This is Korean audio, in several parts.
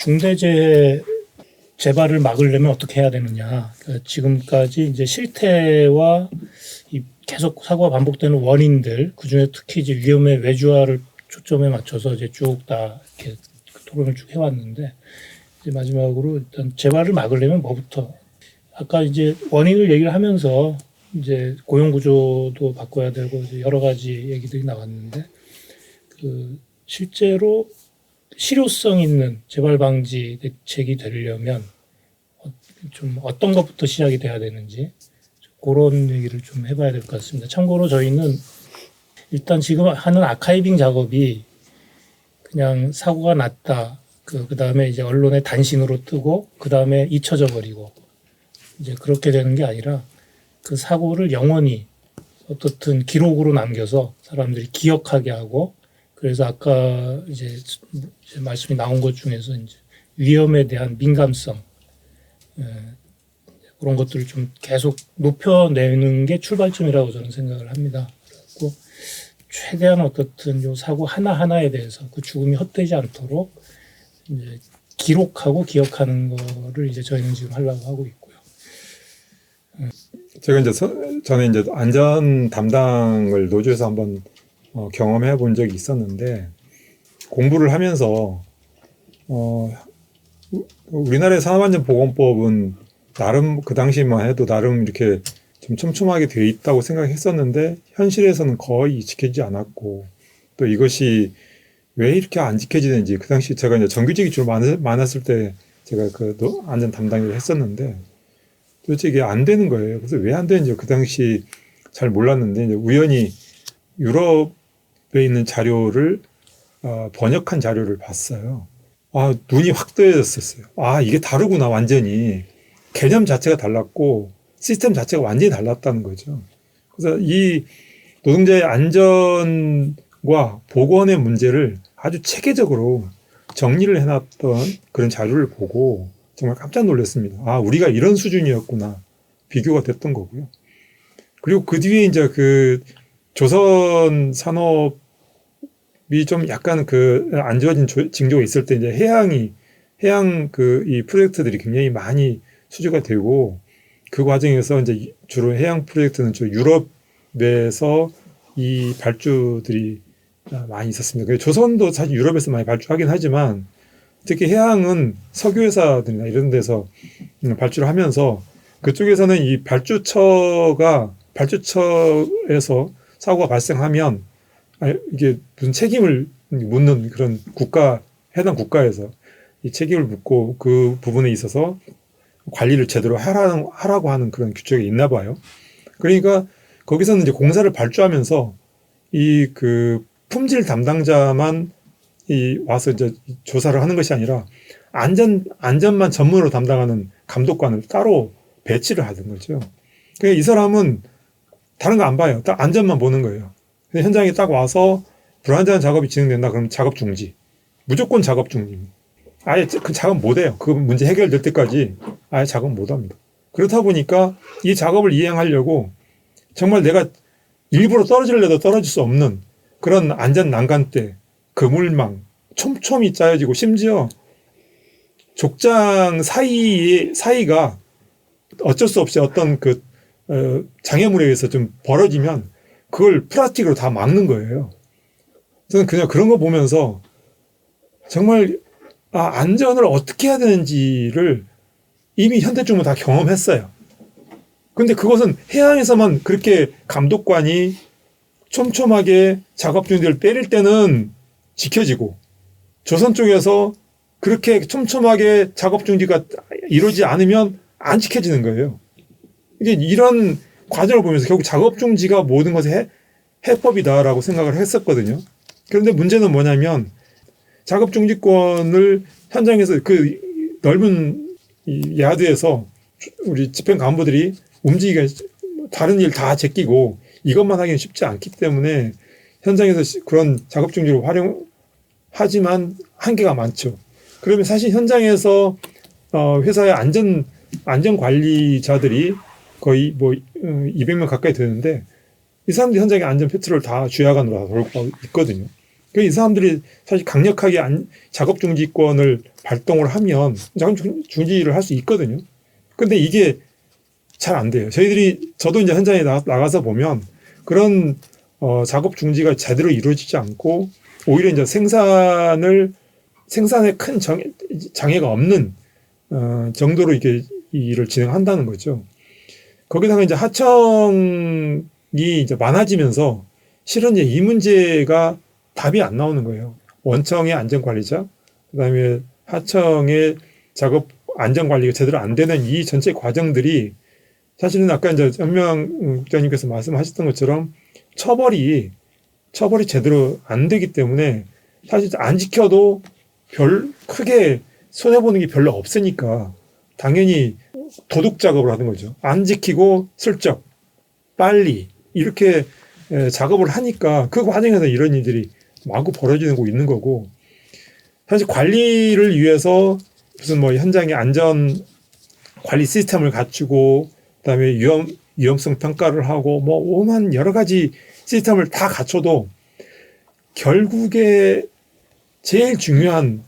중대재해 재발을 막으려면 어떻게 해야 되느냐. 그러니까 지금까지 이제 실태와 이 계속 사고가 반복되는 원인들, 그 중에 특히 이제 위험의 외주화를 초점에 맞춰서 이제 쭉 다 이렇게 토론을 쭉 해왔는데, 이제 마지막으로 일단 재발을 막으려면 뭐부터? 아까 이제 원인을 얘기를 하면서 이제 고용 구조도 바꿔야 되고 이제 여러 가지 얘기들이 나왔는데, 그 실제로 실효성 있는 재발 방지 대책이 되려면 좀 어떤 것부터 시작이 돼야 되는지 그런 얘기를 좀 해봐야 될 것 같습니다. 참고로 저희는 일단 지금 하는 아카이빙 작업이 그냥 사고가 났다. 그 다음에 이제 언론에 단신으로 뜨고 그 다음에 잊혀져 버리고 이제 그렇게 되는 게 아니라 그 사고를 영원히 어떻든 기록으로 남겨서 사람들이 기억하게 하고, 그래서 아까 이제 말씀이 나온 것 중에서 이제 위험에 대한 민감성, 그런 것들을 좀 계속 높여내는 게 출발점이라고 저는 생각을 합니다. 그리고 최대한 어떻든 요 사고 하나하나에 대해서 그 죽음이 헛되지 않도록 이제 기록하고 기억하는 거를 이제 저희는 지금 하려고 하고 있고요. 제가 이제 저는 이제 안전 담당을 노조에서 한번 경험해 본 적이 있었는데, 공부를 하면서 우리나라의 산업안전보건법은 나름 그 당시만 해도 나름 이렇게 좀 촘촘하게 되어 있다고 생각했었는데, 현실에서는 거의 지켜지지 않았고, 또 이것이 왜 이렇게 안 지켜지는지, 그 당시 제가 이제 정규직이 주로 많았을 때 제가 그 안전 담당을 했었는데, 도대체 이게 안 되는 거예요. 그래서 왜 안 되는지 그 당시 잘 몰랐는데, 이제 우연히 유럽에 있는 자료를 번역한 자료를 봤어요. 눈이 확 뜨여졌었어요. 이게 다르구나, 완전히. 개념 자체가 달랐고 시스템 자체가 완전히 달랐다는 거죠. 그래서 이 노동자의 안전과 보건의 문제를 아주 체계적으로 정리를 해놨던 그런 자료를 보고 정말 깜짝 놀랐습니다. 우리가 이런 수준이었구나, 비교가 됐던 거고요. 그리고 그 뒤에 이제 그 조선 산업이 좀 약간 그 안 좋아진 징조가 있을 때 이제 해양 이 프로젝트들이 굉장히 많이 수주가 되고, 그 과정에서 이제 주로 해양 프로젝트는 유럽에서 이 발주들이 많이 있었습니다. 조선도 사실 유럽에서 많이 발주하긴 하지만, 특히 해양은 석유회사들이나 이런 데서 발주를 하면서, 그쪽에서는 이 발주처에서 사고가 발생하면 이게 무슨 책임을 묻는 그런 해당 국가에서 이 책임을 묻고 그 부분에 있어서 관리를 제대로 하라고 하는 그런 규칙이 있나 봐요. 그러니까 거기서는 이제 공사를 발주하면서 이 그 품질 담당자만 와서 이제 조사를 하는 것이 아니라 안전만 전문으로 담당하는 감독관을 따로 배치를 하는 거죠. 그러니까 이 사람은 다른 거 안 봐요. 딱 안전만 보는 거예요. 현장에 딱 와서 불안전한 작업이 진행된다 그러면 작업 중지. 무조건 작업 중지. 아예 그 작업 못 해요. 그 문제 해결될 때까지 아예 작업 못 합니다. 그렇다 보니까 이 작업을 이행하려고 정말 내가 일부러 떨어지려도 떨어질 수 없는 그런 안전 난간대, 그물망, 촘촘히 짜여지고, 심지어 족장 사이가 어쩔 수 없이 어떤 장애물에 의해서 좀 벌어지면 그걸 플라스틱으로 다 막는 거예요. 저는 그냥 그런 거 보면서 정말 안전을 어떻게 해야 되는지를 이미 현대중은 다 경험했어요. 근데 그것은 해양에서만 그렇게 감독관이 촘촘하게 작업 중지를 때릴 때는 지켜지고, 조선 쪽에서 그렇게 촘촘하게 작업 중지가 이루어지지 않으면 안 지켜지는 거예요. 이게 이런 과정을 보면서 결국 작업 중지가 모든 것의 해법이다라고 생각을 했었거든요. 그런데 문제는 뭐냐면, 작업 중지권을 현장에서 그 넓은 이 야드에서 우리 집행 간부들이 움직이기가, 다른 일 다 제끼고 이것만 하기는 쉽지 않기 때문에 현장에서 그런 작업 중지를 활용하지만 한계가 많죠. 그러면 사실 현장에서 회사의 안전 관리자들이 거의 200명 가까이 되는데, 이 사람들이 현장의 안전 패트롤 다 주야간으로 다 돌고 있거든요. 이 사람들이 사실 강력하게 작업 중지권을 발동을 하면 작업 중지를 할 수 있거든요. 근데 이게 잘 안 돼요. 저도 이제 현장에 나가서 보면 그런 작업 중지가 제대로 이루어지지 않고 오히려 이제 생산에 큰 장애가 없는 정도로 이게 일을 진행한다는 거죠. 거기다가 이제 하청이 이제 많아지면서 실은 이제 이 문제가 답이 안 나오는 거예요. 원청의 안전관리자, 그다음에 하청의 작업 안전관리가 제대로 안 되는 이 전체 과정들이 사실은 아까 이제 현명 국장님께서 말씀하셨던 것처럼 처벌이 제대로 안 되기 때문에 사실 안 지켜도 크게 손해보는 게 별로 없으니까 당연히 도둑 작업을 하는 거죠. 안 지키고 슬쩍 빨리 이렇게 작업을 하니까 그 과정에서 이런 일들이 마구 벌어지고 있는 거고, 사실 관리를 위해서 무슨 뭐 현장의 안전 관리 시스템을 갖추고 그다음에 위험성 평가를 하고 뭐 오만 여러 가지 시스템을 다 갖춰도 결국에 제일 중요한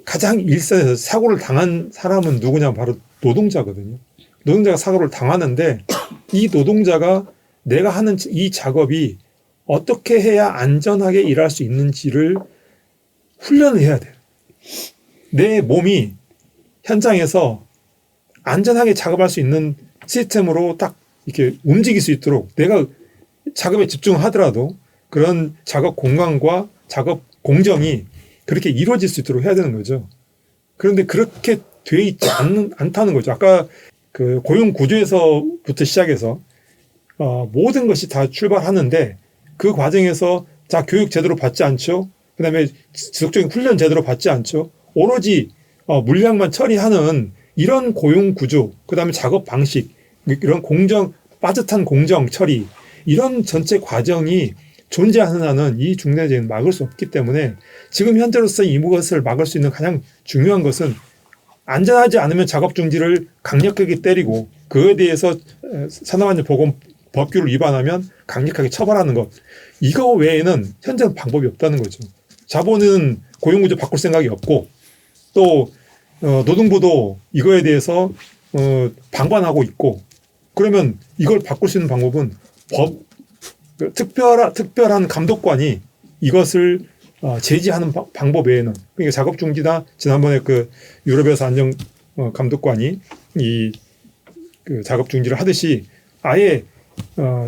가장 일선에서 사고를 당한 사람은 누구냐, 바로 노동자거든요. 노동자가 사고를 당하는데 이 노동자가 내가 하는 이 작업이 어떻게 해야 안전하게 일할 수 있는지를 훈련을 해야 돼요. 내 몸이 현장에서 안전하게 작업할 수 있는 시스템으로 딱 이렇게 움직일 수 있도록, 내가 작업에 집중하더라도 그런 작업 공간과 작업 공정이 그렇게 이루어질 수 있도록 해야 되는 거죠. 그런데 그렇게 돼 있지 않다는 거죠. 아까 그 고용 구조에서부터 시작해서 모든 것이 다 출발하는데 그 과정에서 교육 제대로 받지 않죠. 그다음에 지속적인 훈련 제대로 받지 않죠. 오로지 물량만 처리하는 이런 고용 구조, 그다음에 작업 방식, 이런 빠듯한 공정 처리, 이런 전체 과정이 존재하는 한은 이 중대재해는 막을 수 없기 때문에 지금 현재로서 이것을 막을 수 있는 가장 중요한 것은 안전하지 않으면 작업 중지를 강력하게 때리고 그에 대해서 산업안전보건 법규를 위반하면 강력하게 처벌하는 것. 이거 외에는 현재는 방법이 없다는 거죠. 자본은 고용구조 바꿀 생각이 없고 또 노동부도 이거에 대해서 방관하고 있고, 그러면 이걸 바꿀 수 있는 방법은 특별한 감독관이 이것을 제지하는 방법 외에는, 그러니까 작업 중지나 지난번에 그 유럽에서 안전 감독관이 그 작업 중지를 하듯이 아예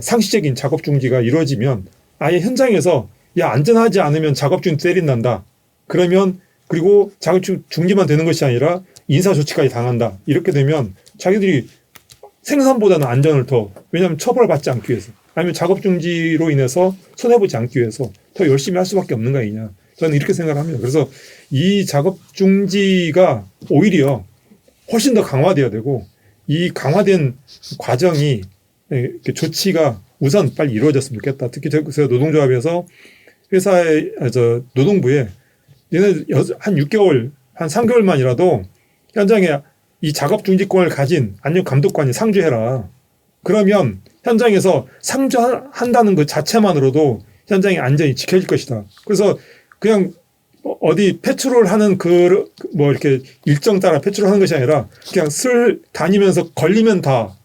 상시적인 작업 중지가 이루어지면 아예 현장에서 안전하지 않으면 작업 중지 때린단다. 그러면 그리고 작업 중지만 되는 것이 아니라 인사 조치까지 당한다. 이렇게 되면 자기들이 생산보다는 안전을 왜냐하면 처벌받지 않기 위해서, 아니면 작업 중지로 인해서 손해보지 않기 위해서 더 열심히 할 수밖에 없는 거 아니냐. 저는 이렇게 생각합니다. 그래서 이 작업 중지가 오히려 훨씬 더 강화돼야 되고, 이 강화된 과정이 조치가 우선 빨리 이루어졌으면 좋겠다. 특히 제가 노동조합에서 노동부에 얘네 한 6개월, 한 3개월만이라도 현장에 이 작업 중지권을 가진 안전 감독관이 상주해라. 그러면 현장에서 상주한다는 것 자체만으로도 현장의 안전이 지켜질 것이다. 그래서 그냥 어디 패트롤 하는 이렇게 일정 따라 패트롤 하는 것이 아니라 그냥 다니면서 걸리면 다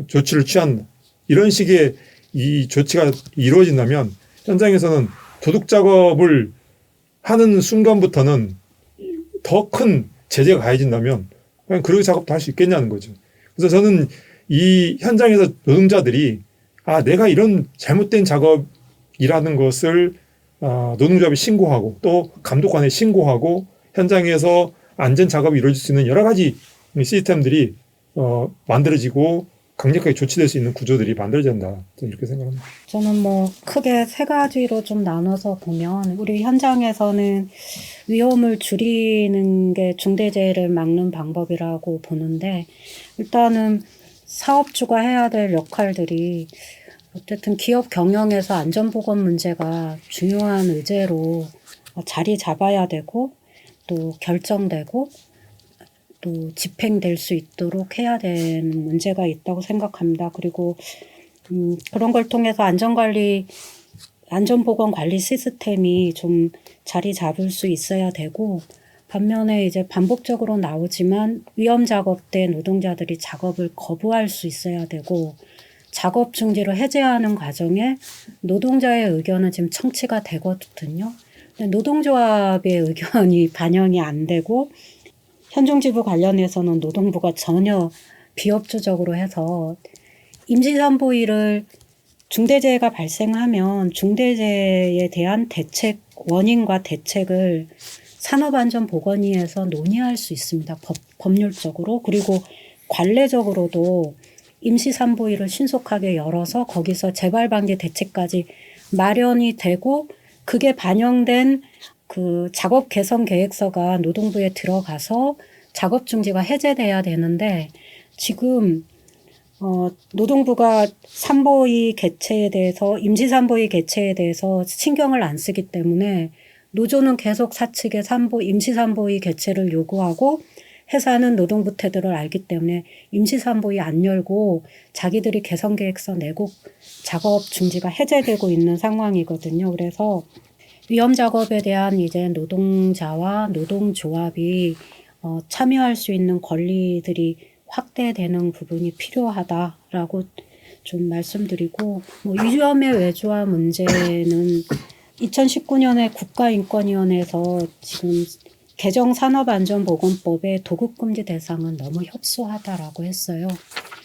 조치를 취한다. 이런 식의 이 조치가 이루어진다면 현장에서는 도둑 작업을 하는 순간부터는 더 큰 제재가 가해진다면 그냥 그 작업도 할 수 있겠냐는 거죠. 그래서 저는 이 현장에서 노동자들이 내가 이런 잘못된 작업이라는 것을 노동조합에 신고하고 또 감독관에 신고하고 현장에서 안전 작업이 이루어질 수 있는 여러 가지 시스템들이 만들어지고 강력하게 조치될 수 있는 구조들이 만들어져야 된다. 저는 이렇게 생각합니다. 저는 크게 세 가지로 좀 나눠서 보면, 우리 현장에서는 위험을 줄이는 게 중대재해를 막는 방법이라고 보는데, 일단은 사업주가 해야 될 역할들이 어쨌든 기업 경영에서 안전보건 문제가 중요한 의제로 자리 잡아야 되고 또 결정되고 또 집행될 수 있도록 해야 되는 문제가 있다고 생각합니다. 그리고 그런 걸 통해서 안전보건 관리 시스템이 좀 자리 잡을 수 있어야 되고, 반면에 이제 반복적으로 나오지만 위험 작업대 노동자들이 작업을 거부할 수 있어야 되고 작업 중지를 해제하는 과정에 노동자의 의견은 지금 청취가 되거든요. 근데 노동조합의 의견이 반영이 안 되고 현종지부 관련해서는 노동부가 전혀 비협조적으로 해서 임시산부인을 중대재해가 발생하면 중대재해에 대한 대책, 원인과 대책을 산업안전보건위에서 논의할 수 있습니다. 법률적으로. 그리고 관례적으로도 임시산부인을 신속하게 열어서 거기서 재발방지 대책까지 마련이 되고 그게 반영된 그 작업 개선 계획서가 노동부에 들어가서 작업 중지가 해제돼야 되는데 지금 노동부가 산보이 개최에 대해서 임시산보이 개최에 대해서 신경을 안 쓰기 때문에 노조는 계속 사측에 임시산보이 개최를 요구하고 회사는 노동부 태도를 알기 때문에 임시산보이 안 열고 자기들이 개선 계획서 내고 작업 중지가 해제되고 있는 상황이거든요. 그래서 위험 작업에 대한 이제 노동자와 노동조합이 참여할 수 있는 권리들이 확대되는 부분이 필요하다라고 좀 말씀드리고 위험의 외주화 문제는 2019년에 국가인권위원회에서 지금 개정 산업안전보건법의 도급금지 대상은 너무 협소하다라고 했어요.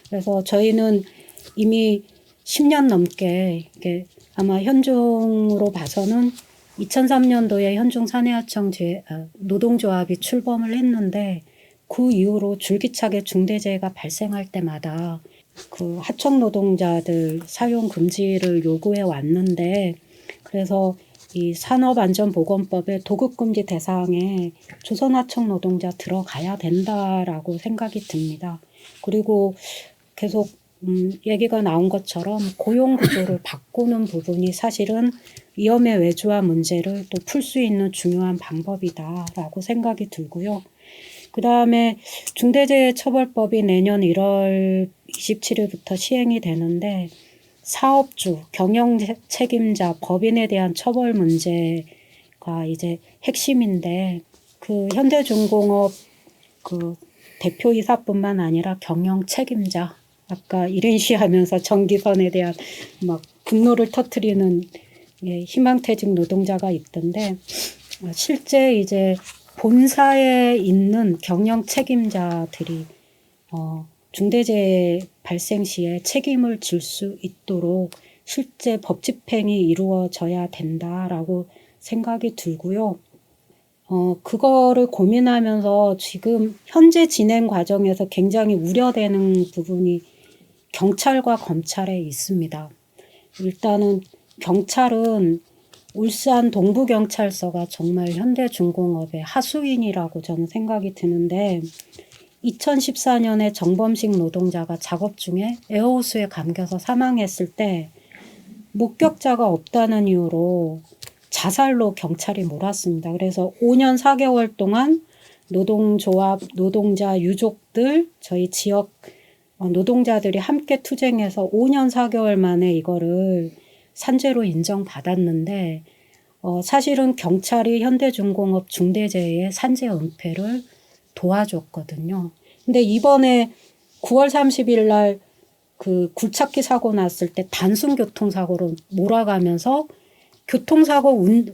그래서 저희는 이미 10년 넘게 이게 아마 현종으로 봐서는 2003년도에 현종 사내하청 노동조합이 출범을 했는데 그 이후로 줄기차게 중대재해가 발생할 때마다 그 하청 노동자들 사용 금지를 요구해 왔는데 그래서 이 산업안전보건법의 도급금지 대상에 조선하청 노동자 들어가야 된다라고 생각이 듭니다. 그리고 계속 얘기가 나온 것처럼 고용구조를 바꾸는 부분이 사실은 위험의 외주화 문제를 또 풀 수 있는 중요한 방법이다라고 생각이 들고요. 그 다음에 중대재해처벌법이 내년 1월 27일부터 시행이 되는데 사업주, 경영 책임자, 법인에 대한 처벌 문제가 이제 핵심인데 그 현대중공업 그 대표이사뿐만 아니라 경영 책임자 아까 이른시 하면서 전기선에 대한 막 분노를 터뜨리는 희망퇴직 노동자가 있던데 실제 이제 본사에 있는 경영 책임자들이 중대재해 발생 시에 책임을 질 수 있도록 실제 법 집행이 이루어져야 된다라고 생각이 들고요. 그거를 고민하면서 지금 현재 진행 과정에서 굉장히 우려되는 부분이 경찰과 검찰에 있습니다. 일단은 경찰은 울산 동부경찰서가 정말 현대중공업의 하수인이라고 저는 생각이 드는데 2014년에 정범식 노동자가 작업 중에 에어호스에 감겨서 사망했을 때 목격자가 없다는 이유로 자살로 경찰이 몰았습니다. 그래서 5년 4개월 동안 노동조합, 노동자, 유족들, 저희 지역 노동자들이 함께 투쟁해서 5년 4개월 만에 이거를 산재로 인정받았는데 사실은 경찰이 현대중공업 중대재해의 산재 은폐를 도와줬거든요. 근데 이번에 9월 30일 날 그 굴착기 사고 났을 때 단순 교통사고로 몰아가면서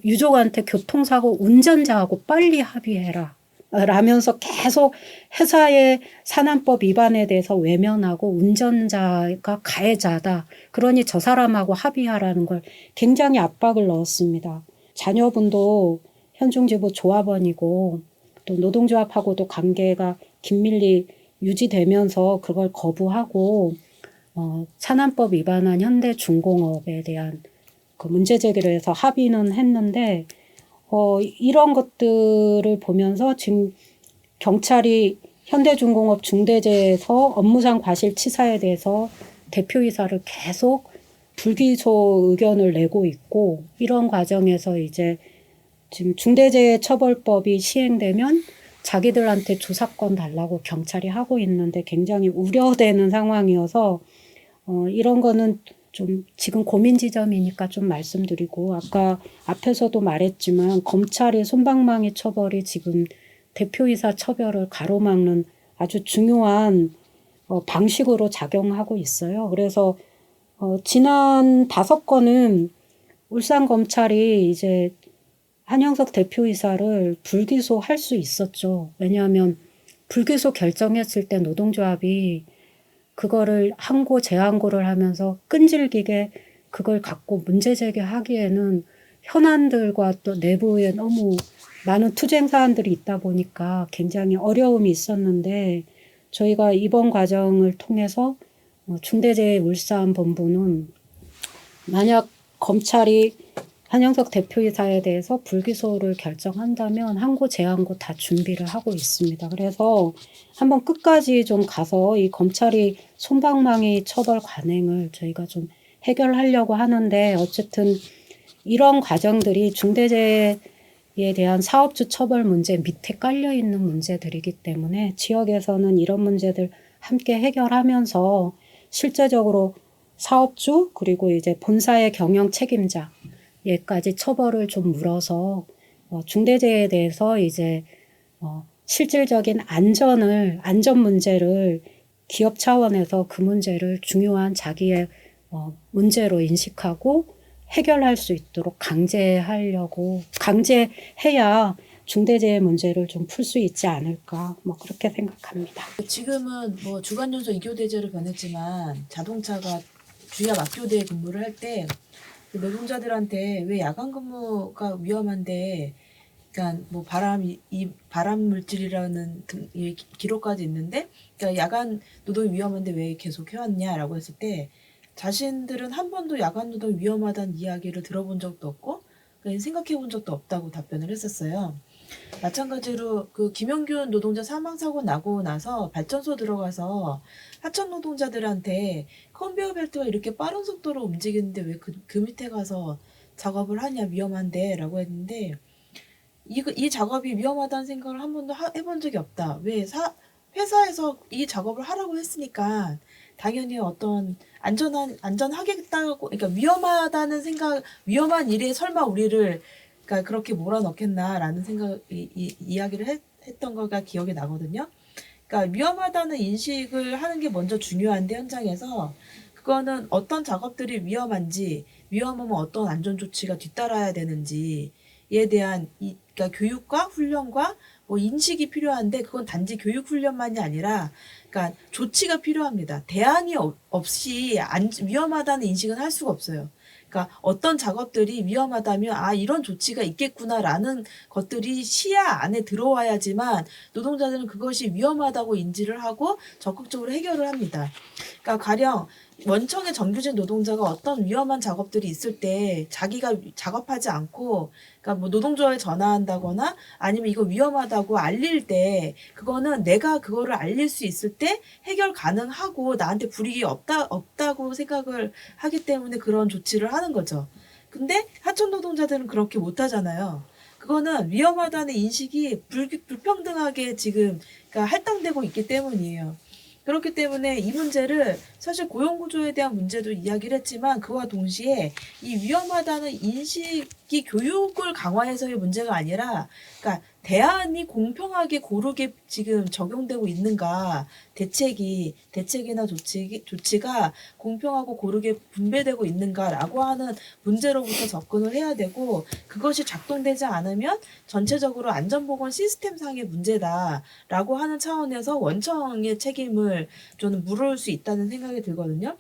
유족한테 교통사고 운전자하고 빨리 합의해라 라면서 계속 회사의 산안법 위반에 대해서 외면하고 운전자가 가해자다. 그러니 저 사람하고 합의하라는 걸 굉장히 압박을 넣었습니다. 자녀분도 현종지부 조합원이고 또 노동조합하고도 관계가 긴밀히 유지되면서 그걸 거부하고 산안법 위반한 현대중공업에 대한 그 문제 제기를 해서 합의는 했는데 이런 것들을 보면서 지금 경찰이 현대중공업 중대재해에서 업무상 과실치사에 대해서 대표이사를 계속 불기소 의견을 내고 있고 이런 과정에서 이제 지금 중대재해처벌법이 시행되면 자기들한테 조사권 달라고 경찰이 하고 있는데 굉장히 우려되는 상황이어서 이런 거는 좀 지금 고민 지점이니까 좀 말씀드리고 아까 앞에서도 말했지만 검찰의 솜방망이 처벌이 지금 대표이사 처벌을 가로막는 아주 중요한 방식으로 작용하고 있어요. 그래서 지난 5건은 울산검찰이 이제 한영석 대표이사를 불기소할 수 있었죠. 왜냐하면 불기소 결정했을 때 노동조합이 그거를 항고 재항고를 하면서 끈질기게 그걸 갖고 문제 제기하기에는 현안들과 또 내부에 너무 많은 투쟁 사안들이 있다 보니까 굉장히 어려움이 있었는데 저희가 이번 과정을 통해서 중대재해울산본부는 만약 검찰이 한영석 대표이사에 대해서 불기소를 결정한다면 항고 재항고 다 준비를 하고 있습니다. 그래서 한번 끝까지 좀 가서 이 검찰이 솜방망이 처벌 관행을 저희가 좀 해결하려고 하는데 어쨌든 이런 과정들이 중대재해에 대한 사업주 처벌 문제 밑에 깔려있는 문제들이기 때문에 지역에서는 이런 문제들 함께 해결하면서 실제적으로 사업주 그리고 이제 본사의 경영 책임자 예까지 처벌을 좀 물어서 중대재해에 대해서 이제 실질적인 안전 문제를 기업 차원에서 그 문제를 중요한 자기의 문제로 인식하고 해결할 수 있도록 강제해야 중대재해 문제를 좀 풀 수 있지 않을까 뭐 그렇게 생각합니다. 지금은 뭐 주간연소 2교대제로 변했지만 자동차가 주야 막교대에 근무를 할 때 노동자들한테 왜 야간 근무가 위험한데, 그러니까 뭐 발암 물질이라는 기록까지 있는데, 그러니까 야간 노동이 위험한데 왜 계속 해왔냐라고 했을 때 자신들은 한 번도 야간 노동이 위험하다는 이야기를 들어본 적도 없고 생각해 본 적도 없다고 답변을 했었어요. 마찬가지로 그 김영균 노동자 사망 사고 나고 나서 발전소 들어가서 하청 노동자들한테 컨베이어 벨트가 이렇게 빠른 속도로 움직이는데 왜 그 밑에 가서 작업을 하냐 위험한데 라고 했는데 이 작업이 위험하다는 생각을 한 번도 해본 적이 없다. 왜 회사에서 이 작업을 하라고 했으니까 당연히 어떤 안전하겠다고, 그러니까 위험하다는 생각, 위험한 일에 설마 우리를 그러니까 그렇게 몰아넣겠나라는 이야기를 했던 거가 기억이 나거든요. 그러니까 위험하다는 인식을 하는 게 먼저 중요한데 현장에서 그거는 어떤 작업들이 위험한지, 위험하면 어떤 안전 조치가 뒤따라야 되는지에 대한 그러니까 교육과 훈련과 뭐 인식이 필요한데 그건 단지 교육 훈련만이 아니라 그러니까 조치가 필요합니다. 대안이 없이 위험하다는 인식은 할 수가 없어요. 그러니까 어떤 작업들이 위험하다면 이런 조치가 있겠구나라는 것들이 시야 안에 들어와야지만 노동자들은 그것이 위험하다고 인지를 하고 적극적으로 해결을 합니다. 그러니까 가령 원청의 정규직 노동자가 어떤 위험한 작업들이 있을 때 자기가 작업하지 않고 그러니까 뭐 노동조합에 전화한다거나 아니면 이거 위험하다고 알릴 때 그거는 내가 그거를 알릴 수 있을 때 해결 가능하고 나한테 불이익이 없다고 생각을 하기 때문에 그런 조치를 하는 거죠. 근데 하청 노동자들은 그렇게 못 하잖아요. 그거는 위험하다는 인식이 불평등하게 지금 그러니까 할당되고 있기 때문이에요. 그렇기 때문에 이 문제를 사실 고용구조에 대한 문제도 이야기를 했지만 그와 동시에 이 위험하다는 인식이 교육을 강화해서의 문제가 아니라 그러니까 대안이 공평하게 고르게 지금 적용되고 있는가, 대책이나 조치가 공평하고 고르게 분배되고 있는가라고 하는 문제로부터 접근을 해야 되고 그것이 작동되지 않으면 전체적으로 안전보건 시스템상의 문제다라고 하는 차원에서 원청의 책임을 저는 물을 수 있다는 생각이 들거든요.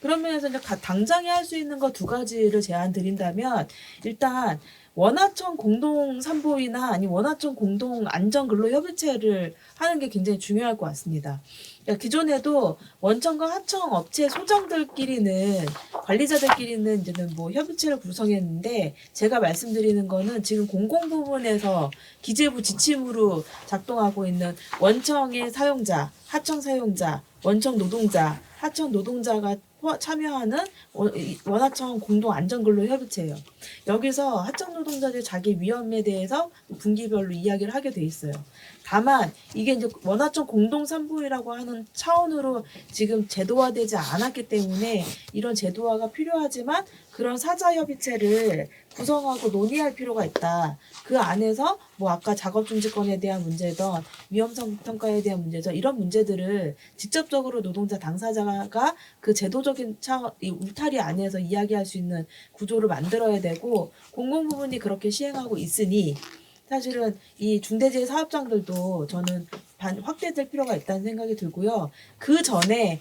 그런 면에서 이제 당장에 할 수 있는 거 2가지를 제안 드린다면 일단 원하청 공동 산보이나 아니 원하청 공동 안전근로협의체를 하는 게 굉장히 중요할 것 같습니다. 그러니까 기존에도 원청과 하청 업체 소장들끼리는 관리자들끼리는 이제는 뭐 협의체를 구성했는데 제가 말씀드리는 거는 지금 공공부문에서 기재부 지침으로 작동하고 있는 원청의 사용자, 하청 사용자, 원청 노동자, 하청 노동자가 참여하는 원하청 공동 안전근로협의체예요. 여기서 하청 노동자들이 자기 위험에 대해서 분기별로 이야기를 하게 돼 있어요. 다만 이게 이제 원화청 공동 산부인이라고 하는 차원으로 지금 제도화되지 않았기 때문에 이런 제도화가 필요하지만 그런 사자협의체를 구성하고 논의할 필요가 있다. 그 안에서 뭐 아까 작업중지권에 대한 문제든 위험성 평가에 대한 문제든 이런 문제들을 직접적으로 노동자 당사자가 그 제도적인 이 울타리 안에서 이야기할 수 있는 구조를 만들어야 되고 공공부문이 그렇게 시행하고 있으니 사실은 이 중대재해 사업장들도 저는 확대될 필요가 있다는 생각이 들고요. 그 전에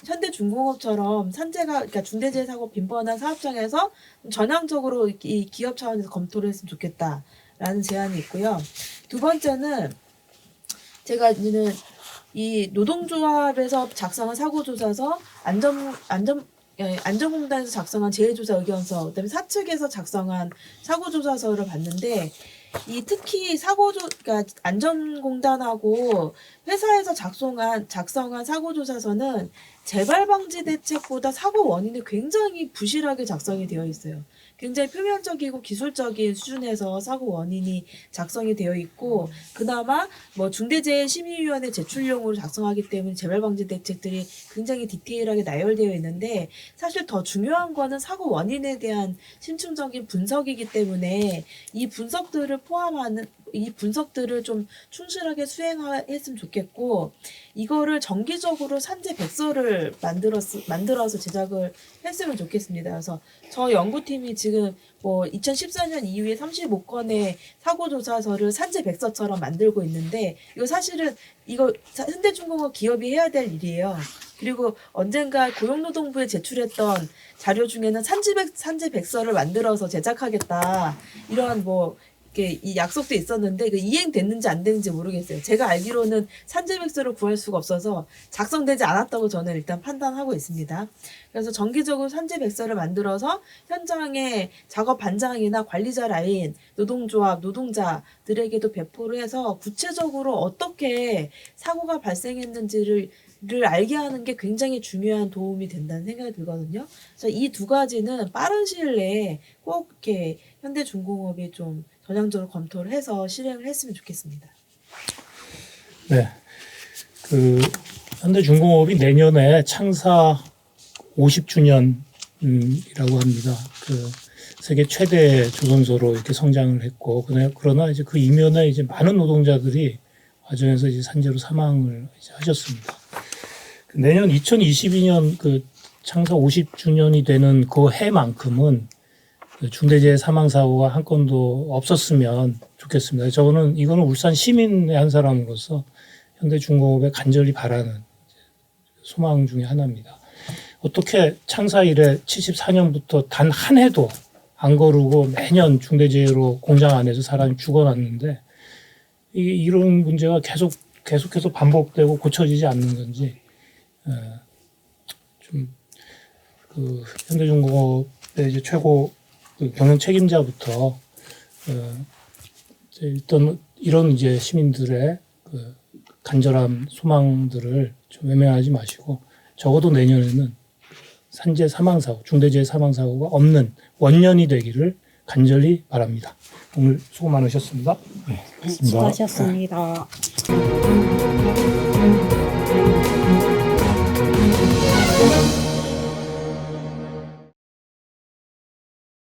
현대중공업처럼 그러니까 중대재해 사고 빈번한 사업장에서 전향적으로 이 기업 차원에서 검토를 했으면 좋겠다라는 제안이 있고요. 두 번째는 제가 이제는 이 노동조합에서 작성한 사고조사서 안전공단에서 작성한 재해조사 의견서, 그다음에 사측에서 작성한 사고조사서를 봤는데 이 특히 그러니까 안전공단하고 회사에서 작성한 사고조사서는 재발 방지 대책보다 사고 원인이 굉장히 부실하게 작성이 되어 있어요. 굉장히 표면적이고 기술적인 수준에서 사고 원인이 작성이 되어 있고 그나마 뭐 중대재해심의위원회 제출용으로 작성하기 때문에 재발 방지 대책들이 굉장히 디테일하게 나열되어 있는데 사실 더 중요한 거는 사고 원인에 대한 심층적인 분석이기 때문에 이 분석들을 좀 충실하게 수행했으면 좋겠고 이거를 정기적으로 산재 백서를 만들어서 제작을 했으면 좋겠습니다. 그래서 저 연구팀이 지금 뭐 2014년 이후에 35건의 사고조사서를 산재 백서처럼 만들고 있는데 이거 사실은 현대중공업 기업이 해야 될 일이에요. 그리고 언젠가 고용노동부에 제출했던 자료 중에는 산재 백서를 만들어서 제작하겠다 이런 뭐 이 약속도 있었는데 그 이행됐는지 안 됐는지 모르겠어요. 제가 알기로는 산재백서를 구할 수가 없어서 작성되지 않았다고 저는 일단 판단하고 있습니다. 그래서 정기적으로 산재백서를 만들어서 현장의 작업 반장이나 관리자 라인, 노동조합, 노동자들에게도 배포를 해서 구체적으로 어떻게 사고가 발생했는지를 알게 하는 게 굉장히 중요한 도움이 된다는 생각이 들거든요. 그래서 이 두 가지는 빠른 시일 내에 꼭 이렇게 현대중공업이 좀 전향적으로 검토를 해서 실행을 했으면 좋겠습니다. 네. 현대중공업이 내년에 창사 50주년이라고 합니다. 세계 최대 조선소로 이렇게 성장을 했고, 그러나 이제 그 이면에 이제 많은 노동자들이 과정에서 이제 산재로 사망을 이제 하셨습니다. 내년 2022년 창사 50주년이 되는 그 해만큼은 중대재해 사망사고가 한 건도 없었으면 좋겠습니다. 이거는 울산 시민의 한 사람으로서 현대중공업에 간절히 바라는 소망 중에 하나입니다. 어떻게 창사 이래 74년부터 단 한 해도 안 거르고 매년 중대재해로 공장 안에서 사람이 죽어났는데 이런 문제가 계속해서 반복되고 고쳐지지 않는 건지 현대중공업의 이제 최고 경영 책임자부터 일단 이런 이제 시민들의 간절한 소망들을 좀 외면하지 마시고 적어도 내년에는 산재 사망사고, 중대재해 사망사고가 없는 원년이 되기를 간절히 바랍니다. 오늘 수고 많으셨습니다. 네, 고맙습니다. 수고하셨습니다.